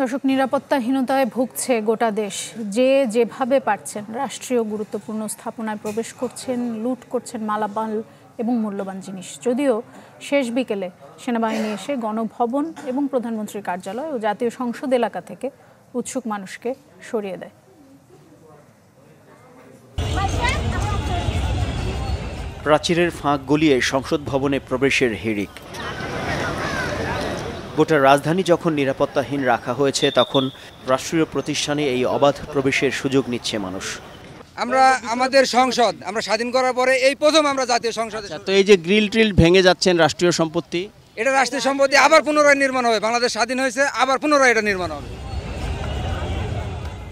দর্শক, নিরাপত্তাহীনতায় ভুগছে গোটা দেশ। যে যেভাবে পারছেন রাষ্ট্রীয় গুরুত্বপূর্ণ স্থাপনায় প্রবেশ করছেন, লুট করছেন মালামাল এবং মূল্যবান জিনিস। যদিও শেষ বিকেলে সেনাবাহিনী এসে গণভবন এবং প্রধানমন্ত্রীর কার্যালয় ও জাতীয় সংসদ এলাকা থেকে উৎসুক মানুষকে সরিয়ে দেয়। প্রাচীরের ফাঁক গলিয়ে সংসদ ভবনে প্রবেশের হিড়িক। গোটা রাজধানী যখন নিরাপত্তাহীন রাখা হয়েছে, তখন রাষ্ট্রীয় প্রতিষ্ঠানে এই অবাধ প্রবেশের সুযোগ নিচ্ছে মানুষ। আমরা আমাদের সংসদ আমরা স্বাধীন করার পরে এই প্রথম আমরা জাতীয় সংসদে। তো এই যে গ্রিল ট্রিল ভেঙে যাচ্ছেন রাষ্ট্রীয় সম্পত্তি, এটা রাষ্ট্রীয় সম্পত্তি আবার পুনরায় নির্মাণ হবে। বাংলাদেশ স্বাধীন হয়েছে, আবার পুনরায় এটা নির্মাণ হবে।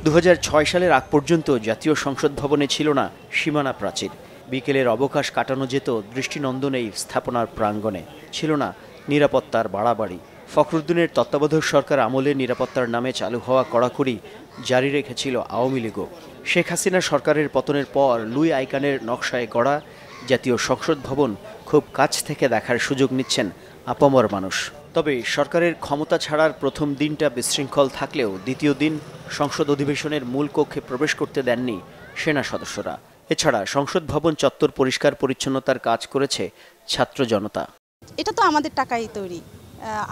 2006 সালের আগ পর্যন্ত জাতীয় সংসদ ভবনে ছিল না সীমানা প্রাচীর। বিকেলের অবকাশ কাটানো যেত দৃষ্টিনন্দন এই স্থাপনার প্রাঙ্গণে। ছিল না নিরাপত্তার বাড়াবাড়ি। ফখরুদ্দিনের তত্ত্বাবধায়ক সরকার আমলে নিরাপত্তার নামে চালু হওয়া কড়াকড়ি জারি রেখেছিল আওয়ামী লীগও। শেখ হাসিনা সরকারের পতনের পর লুই আইকানের নকশায় গড়া জাতীয় সংসদ ভবন খুব কাছ থেকে দেখার সুযোগ নিচ্ছেন আপামর মানুষ। তবে সরকারের ক্ষমতা ছাড়ার প্রথম দিনটা বিশৃঙ্খল থাকলেও দ্বিতীয় দিন সংসদ অধিবেশনের মূল কক্ষে প্রবেশ করতে দেননি সেনা সদস্যরা। এছাড়া সংসদ ভবন চত্বর পরিষ্কার পরিচ্ছন্নতার কাজ করেছে ছাত্র জনতা। এটা তো আমাদের টাকাই তৈরি,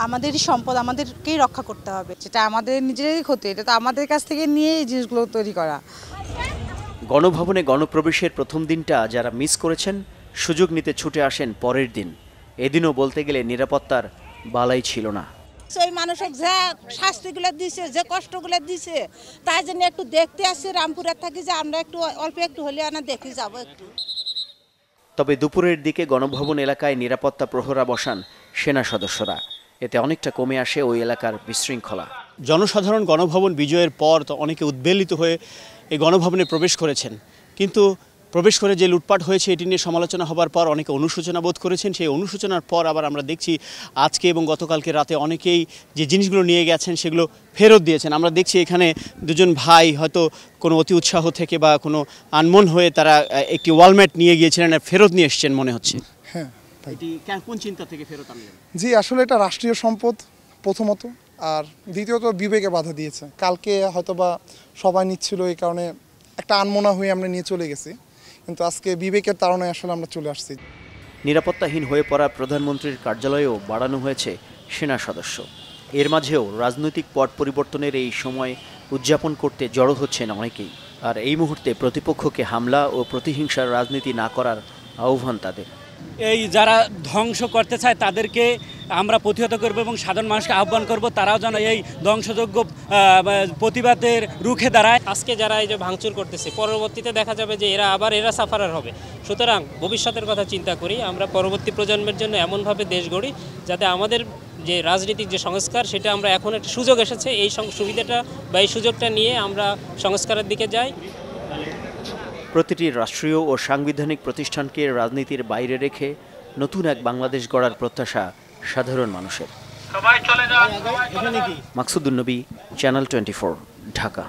আমাদেরই সম্পদ, আমাদেরকেই রক্ষা করতে হবে। যেটা আমাদের নিজেরই ক্ষতি, এটা তো আমাদের কাছ থেকে নিয়ে এই জিনিসগুলো তৈরি করা। গণভবনে গণপ্রবেশের প্রথম দিনটা যারা মিস করেছেন, সুযোগ নিতে ছুটে আসেন পরের দিন। এদিনও বলতে গেলে নিরাপত্তার বালাই ছিল না। সেই মানুষক যে শাস্তিগুলো দিছে, যে কষ্টগুলো দিছে, তাই জন্য একটু দেখতে আসছি রামপুরের থাকি, যে আমরা একটু অল্প একটু হলে না দেখে যাবো একটু। তবে দুপুরের দিকে গণভবন এলাকায় নিরাপত্তা প্রহরা বসান সেনা সদস্যরা। এতে অনেকটা কমে আসে ওই এলাকার বিশৃঙ্খলা। জনসাধারণ গণভবন বিজয়ের পর তো অনেকে উদ্বেলিত হয়ে এই গণভবনে প্রবেশ করেছেন, কিন্তু প্রবেশ করে যে লুটপাট হয়েছে এটি নিয়ে সমালোচনা হবার পর অনেকে অনুশোচনা বোধ করেছেন। সেই অনুশোচনার পর আবার আমরা দেখছি আজকে এবং গতকালকে রাতে অনেকেই যে জিনিসগুলো নিয়ে গেছেন সেগুলো ফেরত দিয়েছেন। আমরা দেখছি এখানে দুজন ভাই হয়তো কোনো অতি উৎসাহ থেকে বা কোনো আনমন হয়ে তারা একটি ওয়ালম্যাট নিয়ে গিয়েছিলেন, ফেরত নিয়ে এসছেন মনে হচ্ছে। হ্যাঁ, এটি কোন চিন্তা থেকে ফেরত আনলেন? জি, আসলে এটা রাষ্ট্রীয় সম্পদ প্রথমত, আর দ্বিতীয়ত বিবেকে বাধা দিয়েছে। কালকে হয়তোবা সবাই নিচ্ছিল, এই কারণে একটা আনমনা হয়ে আমরা নিয়ে চলে গেছি, কিন্তু আজকে বিবেকের তাড়নায় আসলে আমরা চলে আসছি। নিরাপত্তাহীন হয়ে পড়া প্রধানমন্ত্রীর কার্যালয়েও বাড়ানো হয়েছে সেনা সদস্য। এর মাঝেও রাজনৈতিক পট পরিবর্তনের এই সময় উদযাপন করতে জড়ো হচ্ছেন অনেকেই। আর এই মুহূর্তে প্রতিপক্ষকে হামলা ও প্রতিহিংসার রাজনীতি না করার আহ্বান তাদের। এই যারা ধ্বংস করতে চায় তাদেরকে আমরা প্রতিহত করব এবং সাধারণ মানুষকে আহ্বান করব তারাও যেন এই ধ্বংসযোগ্য প্রতিবাদের রুখে দাঁড়ায়। আজকে যারা এই যে ভাঙচুর করতেছে, পরবর্তীতে দেখা যাবে যে এরা সাফারার হবে। সুতরাং ভবিষ্যতের কথা চিন্তা করি, আমরা পরবর্তী প্রজন্মের জন্য এমনভাবে দেশ গড়ি যাতে আমাদের যে রাজনৈতিক যে সংস্কার, সেটা আমরা এখন একটা সুযোগ এসেছে, এই সুবিধাটা বা এই সুযোগটা নিয়ে আমরা সংস্কারের দিকে যাই। প্রতিটি রাষ্ট্রীয় ও সাংবিধানিক প্রতিষ্ঠানকে রাজনীতির বাইরে রেখে নতুন এক বাংলাদেশ গড়ার প্রত্যাশা সাধারণ মানুষের। মাকসুদুন নবী, চ্যানেল 24, ঢাকা।